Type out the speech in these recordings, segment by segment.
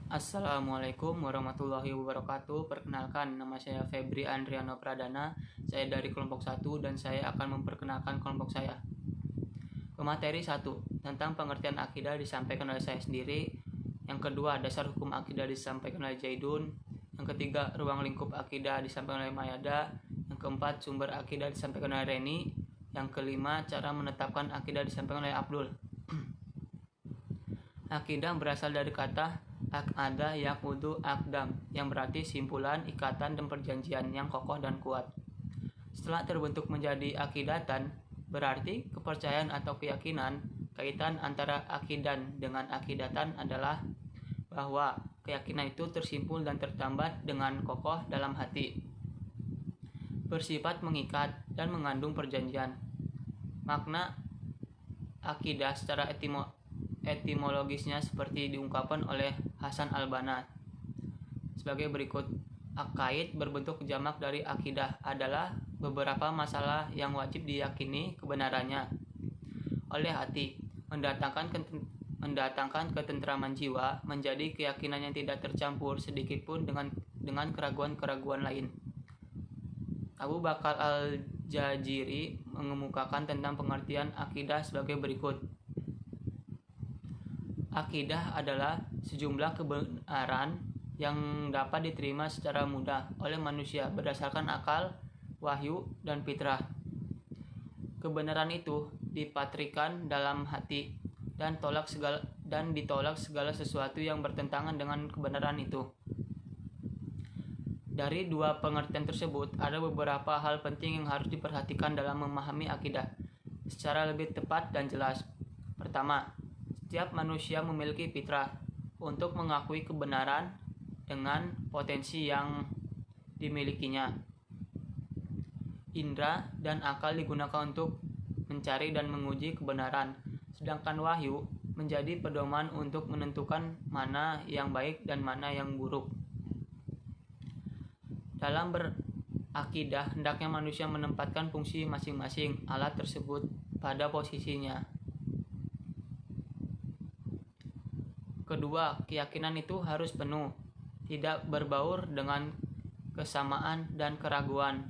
Assalamualaikum warahmatullahi wabarakatuh. Perkenalkan, nama saya Febri Andriano Pradana. Saya dari kelompok 1 dan saya akan memperkenalkan kelompok saya. Pemateri 1, tentang pengertian akidah disampaikan oleh saya sendiri. Yang kedua, dasar hukum akidah disampaikan oleh Jaidun. Yang ketiga, ruang lingkup akidah disampaikan oleh Mayada. Yang keempat, sumber akidah disampaikan oleh Reni. Yang kelima, cara menetapkan akidah disampaikan oleh Abdul. Akidah berasal dari kata akada yakudu akdam, yang berarti simpulan, ikatan, dan perjanjian yang kokoh dan kuat. Setelah terbentuk menjadi akidatan, berarti kepercayaan atau keyakinan. Kaitan antara akidan dengan akidatan adalah bahwa keyakinan itu tersimpul dan tertambat dengan kokoh dalam hati, bersifat mengikat dan mengandung perjanjian. Makna akidah secara etimologisnya seperti diungkapkan oleh Hasan al-Banna sebagai berikut. Akaid berbentuk jamak dari akidah adalah beberapa masalah yang wajib diyakini kebenarannya oleh hati, mendatangkan ketentraman jiwa, menjadi keyakinan yang tidak tercampur sedikitpun dengan keraguan-keraguan lain. Abu Bakar al-Jaziri mengemukakan tentang pengertian akidah sebagai berikut. Akidah adalah sejumlah kebenaran yang dapat diterima secara mudah oleh manusia berdasarkan akal, wahyu, dan fitrah. Kebenaran itu dipatrikan dalam hati dan ditolak segala sesuatu yang bertentangan dengan kebenaran itu. Dari dua pengertian tersebut, ada beberapa hal penting yang harus diperhatikan dalam memahami akidah secara lebih tepat dan jelas. Pertama, setiap manusia memiliki fitrah untuk mengakui kebenaran dengan potensi yang dimilikinya. Indra dan akal digunakan untuk mencari dan menguji kebenaran, sedangkan wahyu menjadi pedoman untuk menentukan mana yang baik dan mana yang buruk. Dalam berakidah, hendaknya manusia menempatkan fungsi masing-masing alat tersebut pada posisinya. Kedua, keyakinan itu harus penuh, tidak berbaur dengan kesamaan dan keraguan.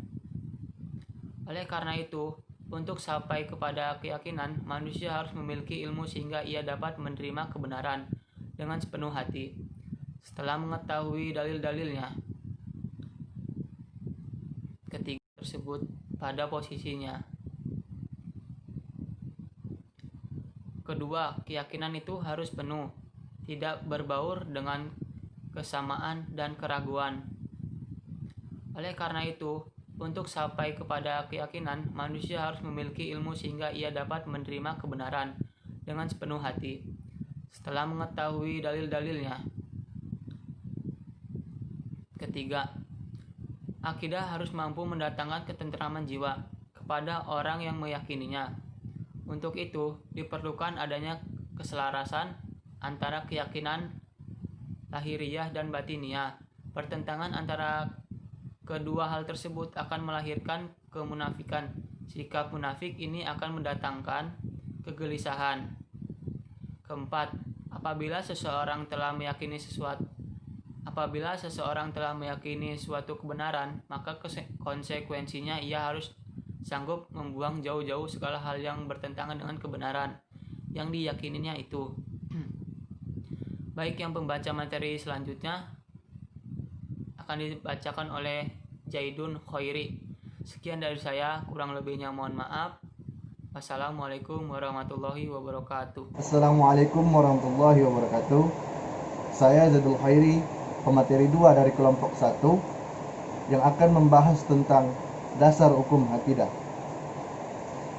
Oleh karena itu, untuk sampai kepada keyakinan, manusia harus memiliki ilmu sehingga ia dapat menerima kebenaran dengan sepenuh hati. Setelah mengetahui dalil-dalilnya, ketiga tersebut pada posisinya. Kedua, keyakinan itu harus penuh, tidak berbaur dengan kesamaan dan keraguan. Oleh karena itu, untuk sampai kepada keyakinan, manusia harus memiliki ilmu sehingga ia dapat menerima kebenaran dengan sepenuh hati. Setelah mengetahui dalil-dalilnya. Ketiga, akidah harus mampu mendatangkan ketentraman jiwa kepada orang yang meyakininya. Untuk itu, diperlukan adanya keselarasan antara keyakinan lahiriah dan batiniah. Pertentangan antara kedua hal tersebut akan melahirkan kemunafikan. Sikap munafik ini akan mendatangkan kegelisahan. Keempat, apabila seseorang telah meyakini suatu kebenaran, maka konsekuensinya ia harus sanggup membuang jauh-jauh segala hal yang bertentangan dengan kebenaran yang diyakininya itu. Baik, yang pembaca materi selanjutnya akan dibacakan oleh Jaidun Khairi. Sekian dari saya, kurang lebihnya mohon maaf. Wassalamualaikum warahmatullahi wabarakatuh. Assalamualaikum warahmatullahi wabarakatuh. Saya Zaidul Khairi, pemateri 2 dari kelompok 1 yang akan membahas tentang dasar hukum akidah.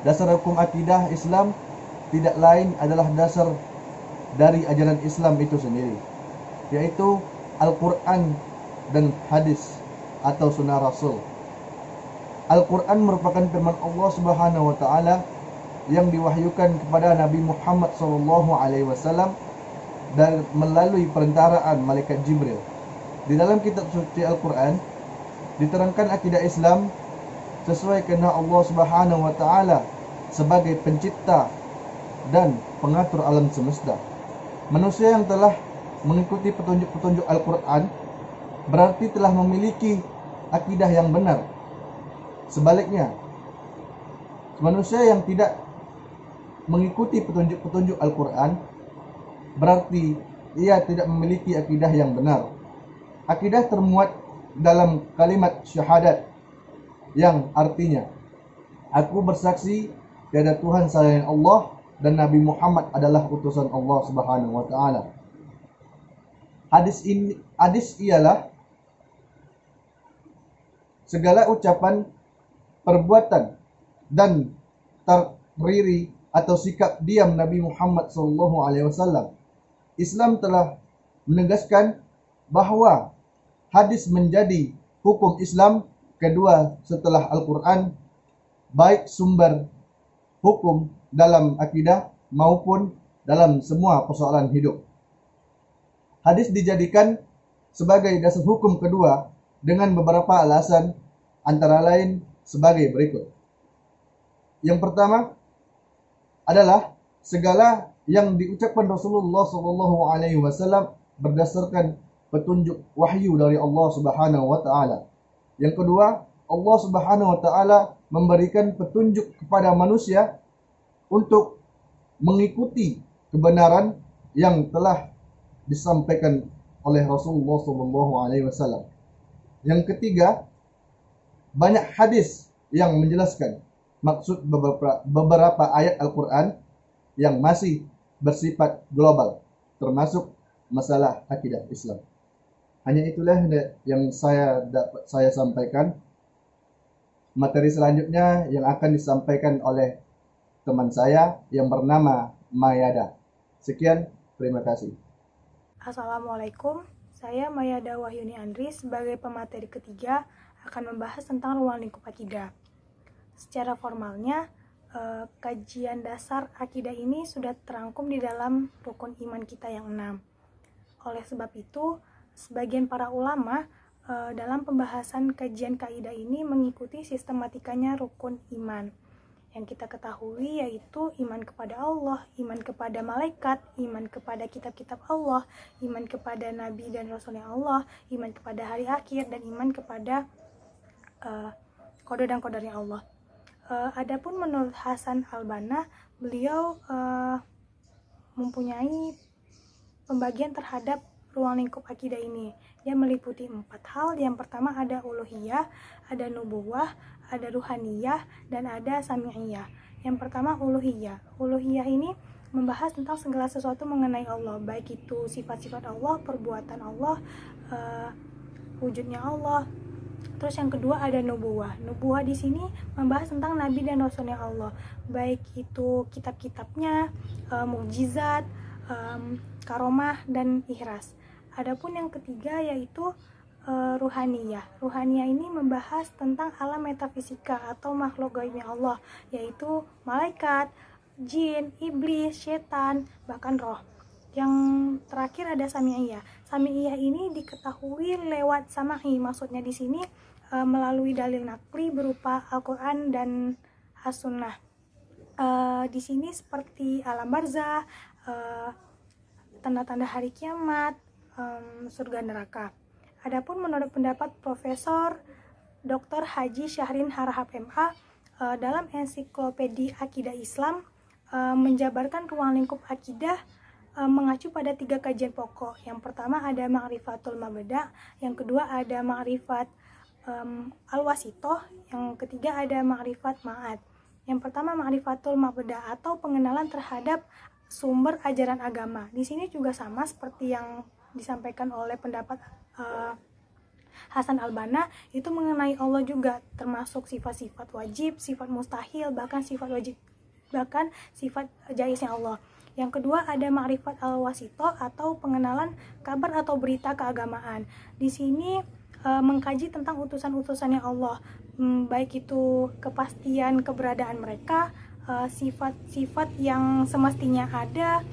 Dasar hukum akidah Islam tidak lain adalah dasar dari ajaran Islam itu sendiri, yaitu Al-Quran dan hadis atau sunnah Rasul. Al-Quran merupakan firman Allah Subhanahu wa Ta'ala yang diwahyukan kepada Nabi Muhammad SAW dan melalui perentaraan malaikat Jibril. Di dalam kitab suci Al-Quran diterangkan akidah Islam sesuai kehendak Allah Subhanahu wa Ta'ala sebagai pencipta dan pengatur alam semesta. Manusia yang telah mengikuti petunjuk-petunjuk Al-Quran berarti telah memiliki akidah yang benar. Sebaliknya, manusia yang tidak mengikuti petunjuk-petunjuk Al-Quran berarti ia tidak memiliki akidah yang benar. Akidah termuat dalam kalimat syahadat yang artinya aku bersaksi tiada Tuhan selain Allah dan Nabi Muhammad adalah utusan Allah Subhanahu wa taala. Hadis ialah segala ucapan, perbuatan dan takriri atau sikap diam Nabi Muhammad SAW. Islam telah menegaskan bahawa hadis menjadi hukum Islam kedua setelah Al-Quran, baik sumber hukum dalam akidah maupun dalam semua persoalan hidup. Hadis dijadikan sebagai dasar hukum kedua dengan beberapa alasan, antara lain sebagai berikut. Yang pertama adalah segala yang diucapkan Rasulullah SAW berdasarkan petunjuk wahyu dari Allah Subhanahu wa taala. Yang kedua, Allah Subhanahu wa taala memberikan petunjuk kepada manusia untuk mengikuti kebenaran yang telah disampaikan oleh Rasulullah SAW. Yang ketiga, banyak hadis yang menjelaskan maksud beberapa ayat Al-Quran yang masih bersifat global, termasuk masalah akidah Islam. Hanya itulah yang dapat saya sampaikan. Materi selanjutnya yang akan disampaikan oleh teman saya yang bernama Mayada. Sekian, terima kasih. Assalamualaikum, saya Mayada Wahyuni Andri sebagai pemateri ketiga akan membahas tentang ruang lingkup akidah. Secara formalnya, kajian dasar akidah ini sudah terangkum di dalam rukun iman kita yang 6. Oleh sebab itu, sebagian para ulama dalam pembahasan kajian kaidah ini mengikuti sistematikanya rukun iman. Yang kita ketahui yaitu iman kepada Allah, iman kepada malaikat, iman kepada kitab-kitab Allah, iman kepada nabi dan rasulnya Allah, iman kepada hari akhir, dan iman kepada qada dan qadarnya Allah. Adapun menurut Hasan al-Banna, beliau mempunyai pembagian terhadap ruang lingkup akidah ini. Dia meliputi 4 hal. Yang pertama ada uluhiyah, ada nubuwah, ada ruhaniyah, dan ada sami'iyah. Yang pertama uluhiyah. Uluhiyah ini membahas tentang segala sesuatu mengenai Allah, baik itu sifat-sifat Allah, perbuatan Allah, wujudnya Allah. Terus yang kedua ada nubuwah. Nubuwah di sini membahas tentang nabi dan rasulnya Allah, baik itu kitab-kitabnya, mukjizat, karomah, dan ihras. Adapun yang ketiga yaitu ruhaniyah. Ruhaniyah ini membahas tentang alam metafisika atau makhluk gaibnya Allah, yaitu malaikat, jin, iblis, setan, bahkan roh. Yang terakhir ada sami'iyah. Sami'iyah ini diketahui lewat sama'i. Maksudnya di sini melalui dalil nakli berupa Al-Quran dan As-Sunnah. Di sini seperti alam barzah, tanda-tanda hari kiamat, surga neraka. Adapun menurut pendapat Profesor Dr. Haji Syahrin Harahap MA dalam ensiklopedia Akidah Islam menjabarkan ruang lingkup akidah mengacu pada 3 kajian pokok. Yang pertama ada ma'rifatul mabda', yang kedua ada ma'rifat al-wasitoh, yang ketiga ada ma'rifat ma'ad. Yang pertama ma'rifatul mabda' atau pengenalan terhadap sumber ajaran agama. Di sini juga sama seperti yang disampaikan oleh pendapat Hasan al-Banna, itu mengenai Allah juga, termasuk sifat-sifat wajib, sifat mustahil, bahkan sifat wajib, bahkan sifat jaiznya Allah. Yang kedua ada ma'rifat al-wasito atau pengenalan kabar atau berita keagamaan. Di sini mengkaji tentang utusan-utusannya Allah, baik itu kepastian keberadaan mereka, sifat-sifat yang semestinya ada,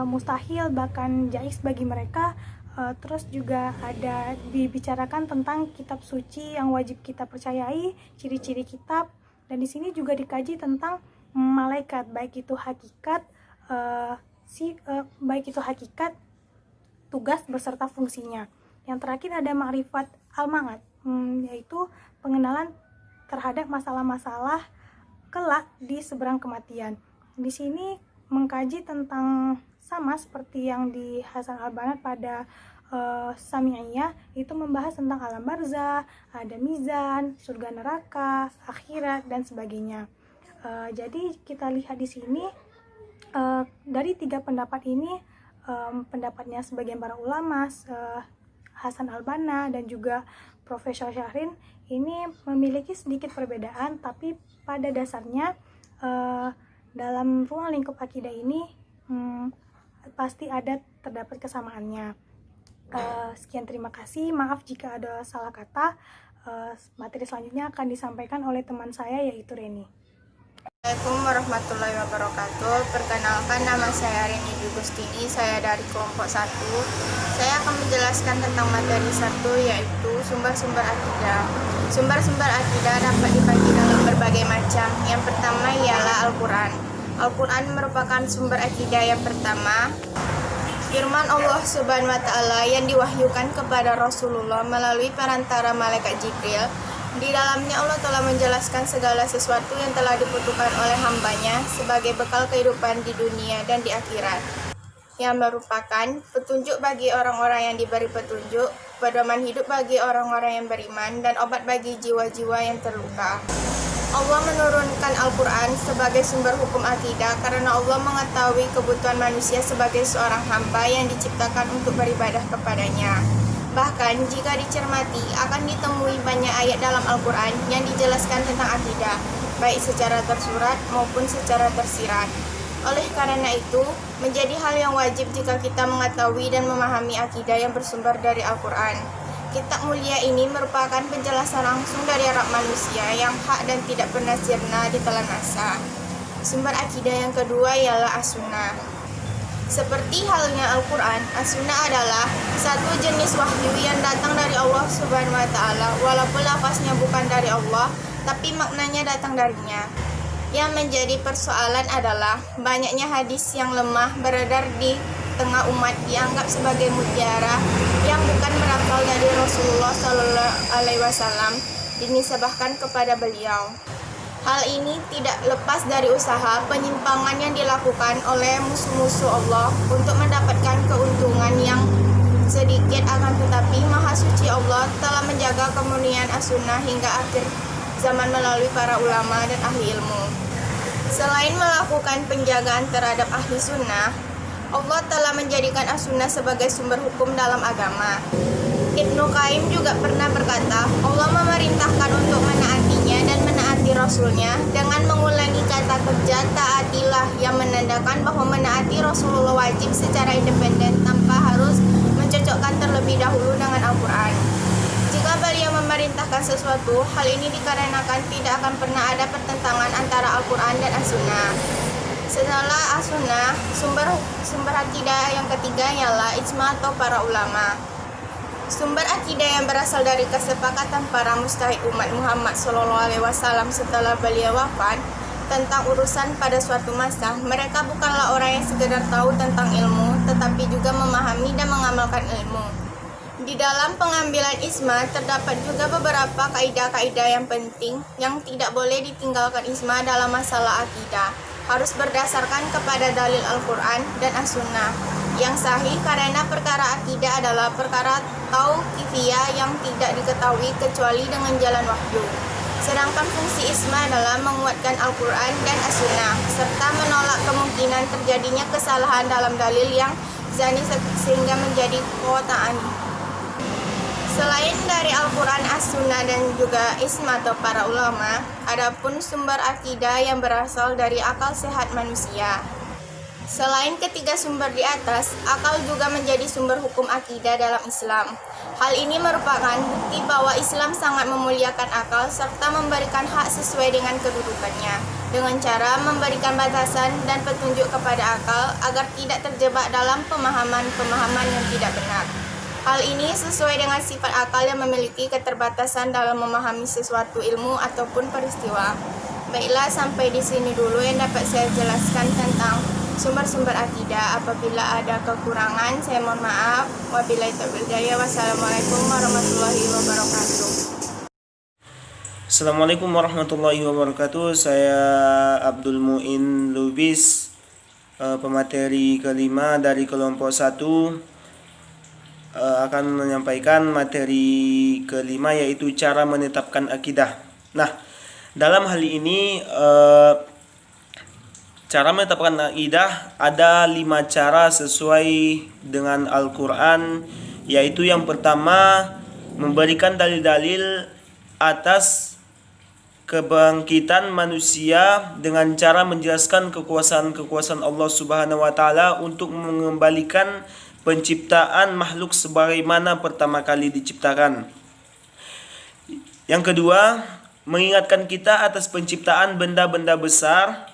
mustahil bahkan jaiz bagi mereka. Terus juga ada dibicarakan tentang kitab suci yang wajib kita percayai, ciri-ciri kitab, dan di sini juga dikaji tentang malaikat, baik itu hakikat tugas beserta fungsinya. Yang terakhir ada ma'rifat al-ma'ad, yaitu pengenalan terhadap masalah-masalah kelak di seberang kematian. Di sini mengkaji tentang sama seperti yang di Hasan al-Banna pada Sami'iyah, itu membahas tentang alam barzah, ada mizan, surga neraka, akhirat dan sebagainya. Jadi kita lihat di sini dari 3 pendapat ini, pendapatnya sebagian para ulama, Hasan al-Banna dan juga Profesor Syahrin ini memiliki sedikit perbedaan, tapi pada dasarnya dalam ruang lingkup akidah ini pasti terdapat kesamaannya. Sekian, terima kasih. Maaf jika ada salah kata. Materi selanjutnya akan disampaikan oleh teman saya, yaitu Reni. Assalamualaikum warahmatullahi wabarakatuh. Perkenalkan, nama saya Reni Gustini, saya dari kelompok 1. Saya akan menjelaskan tentang materi 1, yaitu sumber-sumber akidah. Sumber-sumber akidah dapat dibagi dalam berbagai macam. Yang pertama ialah Al-Quran. Al-Quran merupakan sumber akidah yang pertama. Firman Allah Subhanahu wa Ta'ala yang diwahyukan kepada Rasulullah melalui perantara malaikat Jibril. Di dalamnya Allah telah menjelaskan segala sesuatu yang telah dibutuhkan oleh hambanya sebagai bekal kehidupan di dunia dan di akhirat, yang merupakan petunjuk bagi orang-orang yang diberi petunjuk, pedoman hidup bagi orang-orang yang beriman, dan obat bagi jiwa-jiwa yang terluka. Allah menurunkan Al-Quran sebagai sumber hukum akidah karena Allah mengetahui kebutuhan manusia sebagai seorang hamba yang diciptakan untuk beribadah kepadanya. Bahkan jika dicermati akan ditemui banyak ayat dalam Al-Quran yang dijelaskan tentang akidah, baik secara tersurat maupun secara tersirat. Oleh karena itu, menjadi hal yang wajib jika kita mengetahui dan memahami akidah yang bersumber dari Al-Quran. Kitab mulia ini merupakan penjelasan langsung dari Rabb manusia yang hak dan tidak pernah sirna ditelan asa. Sumber akidah yang kedua ialah As-Sunnah. Seperti halnya Al-Quran, As-Sunnah adalah satu jenis wahyu yang datang dari Allah Subhanahu wa Ta'ala, walaupun lafaznya bukan dari Allah, tapi maknanya datang darinya. Yang menjadi persoalan adalah banyaknya hadis yang lemah beredar di tengah umat dianggap sebagai mutiara yang bukan berasal dari Rasulullah SAW, dinisbahkan kepada beliau. Hal ini tidak lepas dari usaha penyimpangan yang dilakukan oleh musuh-musuh Allah untuk mendapatkan keuntungan yang sedikit, akan tetapi Maha Suci Allah telah menjaga kemurnian As-Sunnah hingga akhir zaman melalui para ulama dan ahli ilmu. Selain melakukan penjagaan terhadap ahli sunnah, Allah telah menjadikan As-Sunnah sebagai sumber hukum dalam agama. Ibnu Qayyim juga pernah berkata, Allah memerintahkan untuk menaatinya dan menaati Rasulnya dengan mengulangi kata kerja taatilah, yang menandakan bahwa menaati Rasulullah wajib secara independen tanpa harus mencocokkan terlebih dahulu dengan Al-Quran. Jika beliau memerintahkan sesuatu, hal ini dikarenakan tidak akan pernah ada pertentangan antara Al-Quran dan As-Sunnah. Setelah As-Sunnah, sumber akidah yang ketiga ialah ijma atau para ulama. Sumber akidah yang berasal dari kesepakatan para mujtahid umat Muhammad SAW setelah beliau wafat tentang urusan pada suatu masa. Mereka bukanlah orang yang sekedar tahu tentang ilmu, tetapi juga memahami dan mengamalkan ilmu. Di dalam pengambilan ijma terdapat juga beberapa kaidah-kaidah yang penting yang tidak boleh ditinggalkan ijma dalam masalah akidah. Harus berdasarkan kepada dalil Al-Quran dan As-Sunnah yang sahih, karena perkara akidah adalah perkara tauqifiyah yang tidak diketahui kecuali dengan jalan wahyu. Sedangkan fungsi ijma adalah menguatkan Al-Quran dan As-Sunnah serta menolak kemungkinan terjadinya kesalahan dalam dalil yang zani sehingga menjadi kotaan. Selain dari Al-Quran, As-Sunnah dan juga ijma atau para ulama, adapun sumber akidah yang berasal dari akal sehat manusia. Selain ketiga sumber di atas, akal juga menjadi sumber hukum akidah dalam Islam. Hal ini merupakan bukti bahwa Islam sangat memuliakan akal serta memberikan hak sesuai dengan kedudukannya, dengan cara memberikan batasan dan petunjuk kepada akal agar tidak terjebak dalam pemahaman-pemahaman yang tidak benar. Hal ini sesuai dengan sifat akal yang memiliki keterbatasan dalam memahami sesuatu ilmu ataupun peristiwa. Baiklah, sampai di sini dulu yang dapat saya jelaskan tentang sumber-sumber akidah. Apabila ada kekurangan, saya mohon maaf. Wabillahi taufiq wal hidayah. Wassalamualaikum warahmatullahi wabarakatuh. Assalamualaikum warahmatullahi wabarakatuh. Saya Abdul Muin Lubis, pemateri kelima dari kelompok 1, akan menyampaikan materi kelima, yaitu cara menetapkan akidah. Nah, dalam hal ini cara menetapkan akidah ada 5 cara sesuai dengan Al-Quran, yaitu yang pertama, memberikan dalil-dalil atas kebangkitan manusia dengan cara menjelaskan kekuasaan Allah Subhanahu wa taala untuk mengembalikan penciptaan makhluk sebagaimana pertama kali diciptakan. Yang kedua, mengingatkan kita atas penciptaan benda-benda besar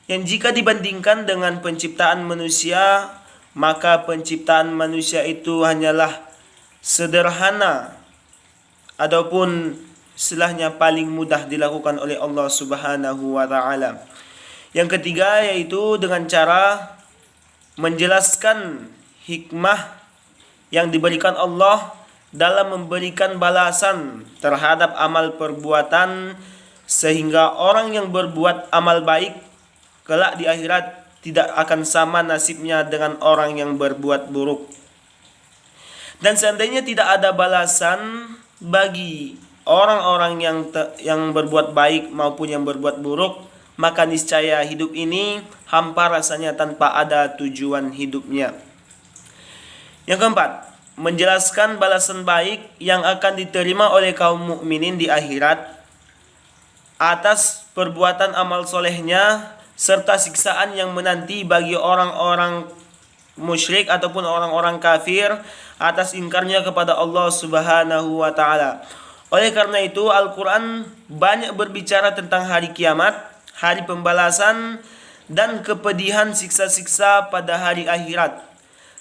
yang jika dibandingkan dengan penciptaan manusia, maka penciptaan manusia itu hanyalah sederhana ataupun istilahnya paling mudah dilakukan oleh Allah Subhanahu wa taala. Yang ketiga, yaitu dengan cara menjelaskan hikmah yang diberikan Allah dalam memberikan balasan terhadap amal perbuatan, sehingga orang yang berbuat amal baik kelak di akhirat tidak akan sama nasibnya dengan orang yang berbuat buruk. Dan seandainya tidak ada balasan bagi orang-orang yang berbuat baik maupun yang berbuat buruk, maka niscaya hidup ini hampa rasanya tanpa ada tujuan hidupnya. Yang keempat, menjelaskan balasan baik yang akan diterima oleh kaum mukminin di akhirat atas perbuatan amal solehnya, serta siksaan yang menanti bagi orang-orang musyrik ataupun orang-orang kafir atas ingkarnya kepada Allah Subhanahu wa taala. Oleh karena itu, Al-Quran banyak berbicara tentang hari kiamat, hari pembalasan, dan kepedihan siksa-siksa pada hari akhirat.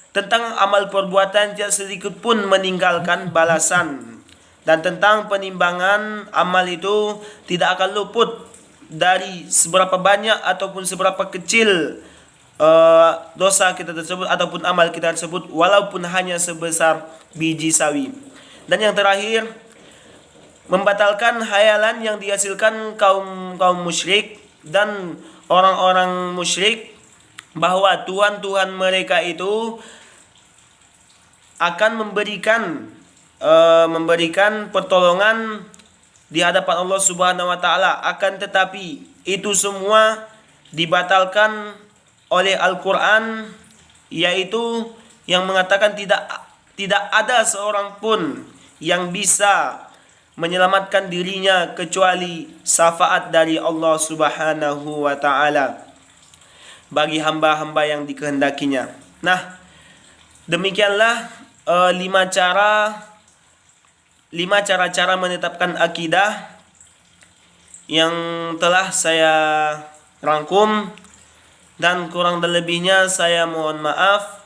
Tentang amal perbuatan tidak sedikit pun meninggalkan balasan. Dan tentang penimbangan amal itu tidak akan luput dari seberapa banyak ataupun seberapa kecil dosa kita tersebut ataupun amal kita tersebut, walaupun hanya sebesar biji sawi. Dan yang terakhir, membatalkan hayalan yang dihasilkan kaum musyrik dan orang-orang musyrik bahwa Tuhan-Tuhan mereka itu akan memberikan pertolongan di hadapan Allah Subhanahu wa taala. Akan tetapi itu semua dibatalkan oleh Al-Quran, yaitu yang mengatakan tidak ada seorang pun yang bisa menyelamatkan dirinya kecuali syafaat dari Allah Subhanahu wa taala bagi hamba-hamba yang dikehendakinya. Nah, demikianlah 5 cara menetapkan akidah yang telah saya rangkum, dan kurang dan lebihnya saya mohon maaf.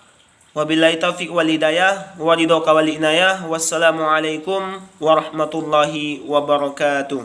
Wabillahi taufiq wal hidayah wa ridha wal inayah. Wassalamualaikum warahmatullahi wabarakatuh.